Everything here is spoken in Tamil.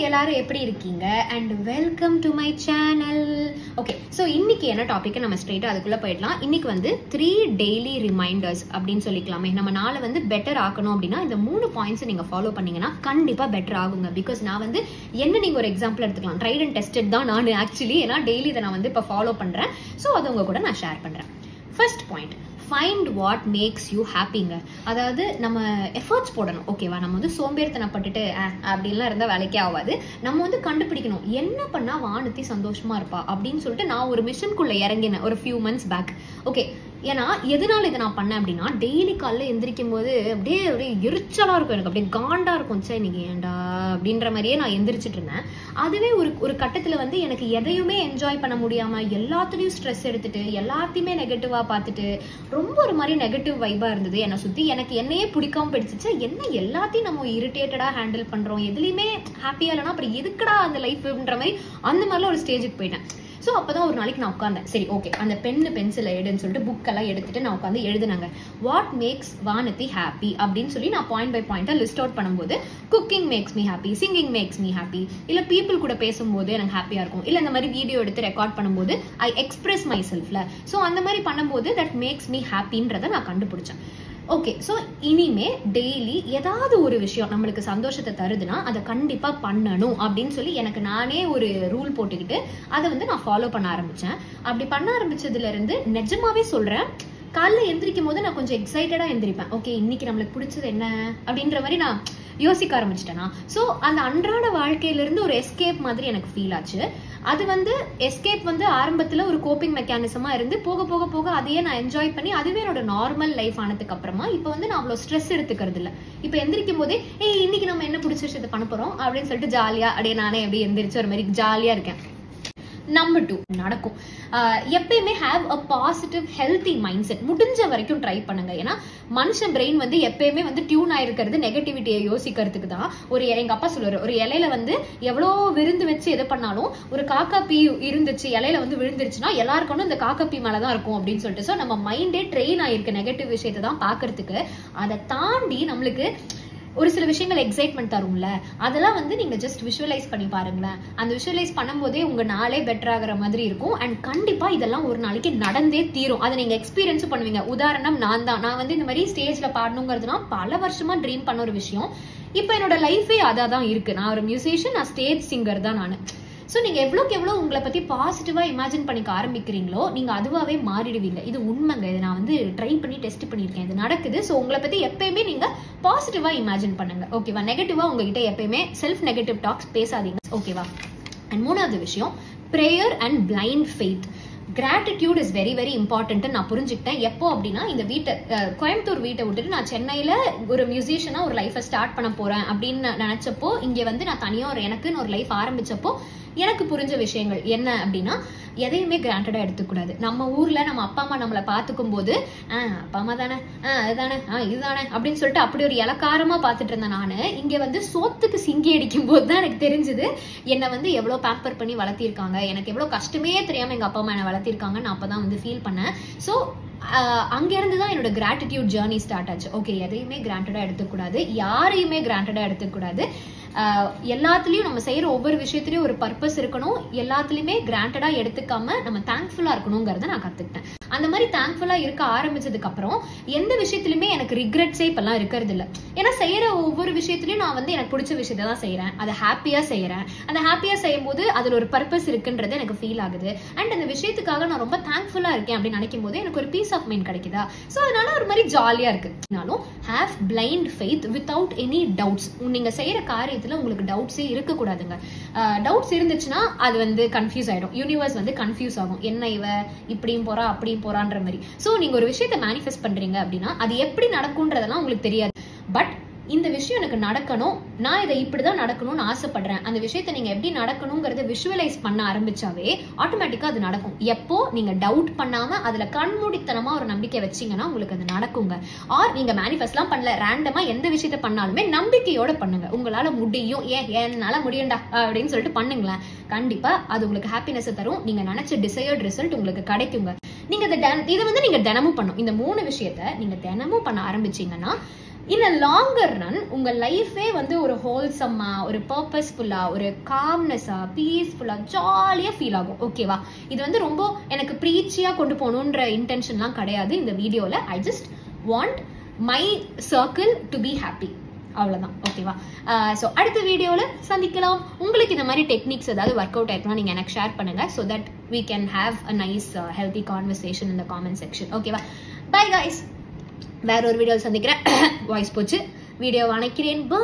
எல்லாரும் எப்படி இருக்கீங்க and welcome to my channel. Okay, so இன்னைக்கு என்ன டாபிக் நம்ம ஸ்ட்ரெயிட்டாக அதுக்குள்ளே போயிடலாம். இன்னைக்கு வந்து 3 டெய்லி ரிமைண்டர்ஸ் அப்படின்னு சொல்லிக்கலாமே. நம்ம நாளை வந்து பெட்டர் ஆக்கணும் அப்படின்னா இந்த 3 பாயிண்ட்ஸ் நீங்கள் ஃபாலோ பண்ணீங்கன்னா கண்டிப்பாக பெட்டர் ஆகுங்க. பிகாஸ் நான் வந்து என்ன நீங்கள் ஒரு எக்ஸாம்பிள் எடுத்துக்கலாம், ட்ரைட் அண்ட் டெஸ்டட் தான் நான் ஆக்சுவலி, ஏன்னா டெய்லி இதை நான் வந்து இப்போ ஃபாலோ பண்ணுறேன். ஸோ அது உங்க கூட நான் ஷேர் பண்ணுறேன். First point, find what makes you ஹாப்பிங்க. அதாவது நம்ம எஃபர்ட்ஸ் போடணும். ஓகேவா, நம்ம வந்து சோம்பேறித்தனப்பட்டுட்டு அப்படின்லாம் இருந்தால் வேலைக்கே ஆகாது. நம்ம வந்து கண்டுபிடிக்கணும் என்ன பண்ணால் வானத்தி சந்தோஷமா இருப்பா அப்படின்னு சொல்லிட்டு நான் ஒரு மிஷனுக்குள்ளே இறங்கினேன் ஒரு ஃபியூ மந்த்ஸ் பேக். ஓகே, ஏன்னா எதனால இதை நான் பண்ணேன் அப்படின்னா, டெய்லி காலைல எந்திரிக்கும் போது அப்படியே எரிச்சலாக இருக்கும், எனக்கு அப்படியே காண்டா இருக்கும். சே இன்னைக்கு ஏண்டா அப்படின்ற மாதிரியே நான் எந்திரிச்சிட்டு இருந்தேன். அதுவே ஒரு கட்டத்தில் வந்து எனக்கு எதையுமே என்ஜாய் பண்ண முடியாமல் எல்லாத்துலேயும் ஸ்ட்ரெஸ் எடுத்துட்டு எல்லாத்தையுமே நெகட்டிவாக பார்த்துட்டு ரொம்ப ஒரு மாதிரி நெகட்டிவ் வைபா இருந்தது என்னை சுற்றி. எனக்கு என்னையே பிடிக்காம போயிடுச்சு. என்ன எல்லாத்தையும் நம்ம இரிட்டேட்டடாக ஹேண்டில் பண்ணுறோம், எதுலையுமே ஹாப்பியாக இல்லைன்னா அப்புறம் எதுக்குடா அந்த லைஃப்ன்ற மாதிரி அந்த மாதிரிலாம் ஒரு ஸ்டேஜுக்கு போயிட்டேன். ஸோ அப்போதான் ஒரு நாளைக்கு நான் உட்காந்தேன். சரி ஓகே, அந்த பென்சிலை எடுன்னு சொல்லிட்டு புக்கெல்லாம் எடுத்துட்டு நான் உட்காந்து எழுதுனாங்க. வாட் மேக்ஸ் வானதி ஹாப்பி அப்படின்னு சொல்லி நான் பாயிண்ட் பை பாயிண்டாக லிஸ்ட் அவுட் பண்ணும்போது, cooking makes me happy, singing makes me happy, இல்லை பீப்புள் கூட பேசும்போது எனக்கு ஹாப்பியாக இருக்கும், இல்லை இந்த மாதிரி வீடியோ எடுத்து ரெக்கார்ட் பண்ணும்போது ஐ எக்ஸ்பிரஸ் மை செல்ஃப்ல. ஸோ அந்த மாதிரி பண்ணும்போது தட் மேக்ஸ் மீ ஹாப்பின்றதை நான் கண்டுபிடிச்சேன். ஓகே, ஸோ இனிமே டெய்லி ஏதாவது ஒரு விஷயம் நம்மளுக்கு சந்தோஷத்தை தருதுன்னா அதை கண்டிப்பா பண்ணணும் அப்படின்னு சொல்லி எனக்கு நானே ஒரு ரூல் போட்டுக்கிட்டு அதை வந்து நான் ஃபாலோ பண்ண ஆரம்பிச்சேன். அப்படி பண்ண ஆரம்பிச்சதுல இருந்து நிஜமாவே சொல்றேன், காலைல எந்திரிக்கும் போது நான் கொஞ்சம் எக்ஸைட்டடா எந்திரிப்பேன். ஓகே, இன்னைக்கு நம்மளுக்கு பிடிச்சது என்ன அப்படின்ற மாதிரி நான் யோசிக்க ஆரம்பிச்சிட்டேன்னா, ஸோ அந்த அன்றாட வாழ்க்கையிலிருந்து ஒரு எஸ்கேப் மாதிரி எனக்கு ஃபீல் ஆச்சு. அது வந்து எஸ்கேப் வந்து ஆரம்பத்துல ஒரு கோப்பிங் மெக்கானிசமா இருந்து போக போக போக அதையே நான் என்ஜாய் பண்ணி அதுவே என்னோட நார்மல் லைஃப் ஆனதுக்கு அப்புறமா இப்போ வந்து நான் அவ்வளோ ஸ்ட்ரெஸ் எடுத்துக்கிறது இல்லை. இப்போ எந்திரிக்கும் போதே இன்னைக்கு நம்ம என்ன பிடிச்ச விஷயத்தை பண்ண போறோம் அப்படின்னு சொல்லிட்டு ஜாலியா அப்படியே நானே அப்படியே எந்திரிச்சு ஒரு மாதிரி ஜாலியா இருக்கேன். நம்பர் 2 நடக்கும். எப்பயுமே have a positive healthy mind set. முடிஞ்ச வரைக்கும் ட்ரை பண்ணுங்க. ஏன்னா மனுஷன் பிரெயின் வந்து எப்பயுமே வந்து டியூன் ஆயிருக்கிறது நெகட்டிவிட்டியை யோசிக்கிறதுக்கு தான். எங்க அப்பா சொல்லுவாரு, ஒரு இலையில வந்து எவ்வளோ விருந்து வச்சு எது பண்ணாலும் ஒரு காக்கா பீ இருந்துச்சு இலையில வந்து விழுந்துருச்சுன்னா எல்லாருக்கும் இந்த காக்கா பீ மேலதான் இருக்கும் அப்படின்னு சொல்லிட்டு. ஸோ நம்ம மைண்டே ட்ரெயின் ஆயிருக்கு நெகட்டிவ் விஷயத்தை தான் பாக்குறதுக்கு. அதை தாண்டி நம்மளுக்கு ஒரு சில விஷயங்கள் எக்ஸைட்மெண்ட் தரும்ல, அதெல்லாம் வந்து நீங்க ஜஸ்ட் விஷுவலைஸ் பண்ணி பாருங்களேன். அந்த விஷுவலைஸ் பண்ணும்போதே உங்க நாளே பெட்டர் ஆகிற மாதிரி இருக்கும். அண்ட் கண்டிப்பா இதெல்லாம் ஒரு நாளைக்கு நடந்தே தீரும். அதை நீங்க எக்ஸ்பீரியன்ஸும் பண்ணுவீங்க. உதாரணம் நான் வந்து இந்த மாதிரி ஸ்டேஜ்ல பாடணுங்கிறதுனா பல வருஷமா ட்ரீம் பண்ண ஒரு விஷயம். இப்போ என்னோட லைஃபே அதான் இருக்கு. நான் ஒரு மியூசிஷியன், நான் ஸ்டேஜ் சிங்கர் தான் நான். ஸோ நீங்க எவ்வளோக்கு எவ்வளோ உங்களை பத்தி பாசிட்டிவா இமேஜின் பண்ணிக்க ஆரம்பிக்கிறீங்களோ நீங்க அதுவாகவே மாறிடுவீங்க. இது உண்மைங்க. இது நான் வந்து ட்ரை பண்ணி டெஸ்ட் பண்ணியிருக்கேன், இது நடக்குது. ஸோ உங்களை பத்தி எப்பயுமே நீங்க பாசிட்டிவா இமேஜின் பண்ணுங்க. ஓகேவா, நெகட்டிவா உங்ககிட்ட எப்பயுமே செல்ஃப் நெகட்டிவ் டாக்ஸ் பேசாதீங்க. ஓகேவா. அண்ட் 3வது விஷயம், prayer and blind faith. Gratitude is very very important நான் புரிஞ்சுக்கிட்டேன். எப்போ அப்படின்னா, இந்த கோயம்புத்தூர் வீட்டை விட்டுட்டு நான் சென்னையில ஒரு மியூசிஷியனா ஒரு லைஃபை ஸ்டார்ட் பண்ண போறேன் அப்படின்னு நினைச்சப்போ, இங்க வந்து நான் தனியா எனக்குன்னு ஒரு லைஃப் ஆரம்பிச்சப்போ எனக்கு புரிஞ்ச விஷயங்கள் என்ன அப்படின்னா, எதையுமே கிராண்டடா எடுத்துக்கூடாது. நம்ம ஊர்ல நம்ம அப்பா அம்மா நம்மளை பார்த்துக்கும் போது அப்பா அம்மா தானே, அதுதானே, இதுதானே அப்படின்னு சொல்லிட்டு அப்படி ஒரு இலக்காரமா பார்த்துட்டு இருந்தேன். நானு இங்க வந்து சோத்துக்கு சிங்கி அடிக்கும் போது தான் எனக்கு தெரிஞ்சது என்னை வந்து எவ்வளவு பேம்பர் பண்ணி வளர்த்திருக்காங்க, எனக்கு எவ்வளவு கஷ்டமே தெரியாம எங்க அப்பா அம்மா என்ன வளர்த்திருக்காங்க. நான் அப்பதான் வந்து ஃபீல் பண்ணேன். ஸோ அங்க இருந்து தான் என்னோட கிராட்டிடியூட் ஜேர்னி ஸ்டார்ட் ஆச்சு. ஓகே, எதையுமே கிராண்டடா எடுத்துக்கூடாது, யாரையுமே கிராண்டடா எடுத்துக்கூடாது. எல்லாத்துலயும் நம்ம செய்யற ஒவ்வொரு விஷயத்திலயும் ஒரு பர்பஸ் இருக்கணும். எல்லாத்துலயுமே கிராண்டடா எடுத்துக்காம நம்ம தேங்க்ஃபுல்லா இருக்கணுங்கிறத நான் கத்துக்கிட்டேன். அந்த மாதிரி தேங்க்ஃபுல்லா இருக்க ஆரம்பிச்சதுக்கு அப்புறம் எந்த விஷயத்திலுமே எனக்கு ரிக்ரெட்ஸே இப்பெல்லாம் இருக்கிறது இல்லை. ஏன்னா செய்யற ஒவ்வொரு விஷயத்திலயும் நான் வந்து எனக்கு பிடிச்ச விஷயத்த தான் செய்யறேன், அதை ஹாப்பியா செய்யறேன். அந்த ஹாப்பியா செய்யும் போது அதுல ஒரு பர்பஸ் இருக்குன்றது எனக்கு ஃபீல் ஆகுது. அண்ட் அந்த விஷயத்துக்காக நான் ரொம்ப தேங்க்ஃபுல்லா இருக்கேன் அப்படின்னு நினைக்கும் போது எனக்கு ஒரு பீஸ் ஆஃப் மைண்ட் கிடைக்குதா. ஸோ அதனால ஒரு மாதிரி ஜாலியா இருக்கு. Have blind faith without any doubts. நீங்க செய்யற காரியத்துல உங்களுக்கு டவுட்ஸே இருக்கக்கூடாதுங்க. டவுட்ஸ் இருந்துச்சுன்னா அது வந்து கன்ஃபியூஸ் ஆயிடும். யூனிவர்ஸ் வந்து கன்ஃபியூஸ் ஆகும், என்ன இவ இப்படியும் போறா அப்படியும் போறான்ற மாதிரி. சோ நீங்க ஒரு விஷயத்தை மேனிஃபெஸ்ட் பண்றீங்க அப்படின்னா அது எப்படி நடக்கும்ன்றதெல்லாம் உங்களுக்கு தெரியாது. பட் இந்த விஷயம் எனக்கு நடக்கணும், நான் இதை இப்படிதான் நடக்கணும்னு ஆசைப்படுறேன். அந்த விஷயத்தை நீங்க எப்படி நடக்கணுங்கிறத விஷுவலைஸ் பண்ண ஆரம்பிச்சாவே ஆட்டோமேட்டிக்கா அது நடக்கும். எப்போ நீங்க டவுட் பண்ணாம அதுல கண்மூடித்தனமா ஒரு நம்பிக்கை வச்சீங்கன்னா உங்களுக்கு அது நடக்குங்க. ஆர் நீங்க மேனிஃபெஸ்ட்லாம் பண்ணல, ரேண்டமா எந்த விஷயத்த பண்ணாலுமே நம்பிக்கையோட பண்ணுங்க. உங்களால முடியும், என்னால முடியும்டா அப்படின்னு சொல்லிட்டு பண்ணுங்களேன். கண்டிப்பா அது உங்களுக்கு ஹாப்பினஸ் தரும். நீங்க நினைச்ச டிசையர்ட் ரிசல்ட் உங்களுக்கு கிடைக்குங்க. நீங்க இதை வந்து நீங்க தினமும் பண்ணும். இந்த 3 விஷயத்த நீங்க தினமும் பண்ண ஆரம்பிச்சீங்கன்னா in a longer run உங்க லைஃபே வந்து ஒரு ஹோல்சம்மா, ஒரு பர்பஸ்ஃபுல்லா, ஒரு காம்னஸா, பீஸ்ஃபுல்லா, ஜாலியா ஃபீல் ஆகும். ஓகேவா? இது வந்து ரொம்ப எனக்கு ப்ரீச்சியா கொண்டு போகணுன்ற இன்டென்ஷன்லாம் கிடையாது இந்த வீடியோல. I just want my circle to be happy, அவ்வளவுதான். ஓகேவா? ஸோ அடுத்த வீடியோல சந்திக்கலாம். உங்களுக்கு இந்த மாதிரி டெக்னிக்ஸ் ஏதாவது ஒர்க் அவுட் ஆயிருக்குன்னா நீங்க எனக்கு ஷேர் பண்ணுங்க, so that we can have a nice healthy conversation in the comment section. ஓகேவா? Bye guys. வேற ஒரு வீடியோ சந்திக்கிறேன். வாய்ஸ் போச்சு, வீடியோ அணைக்கிறேன். பை.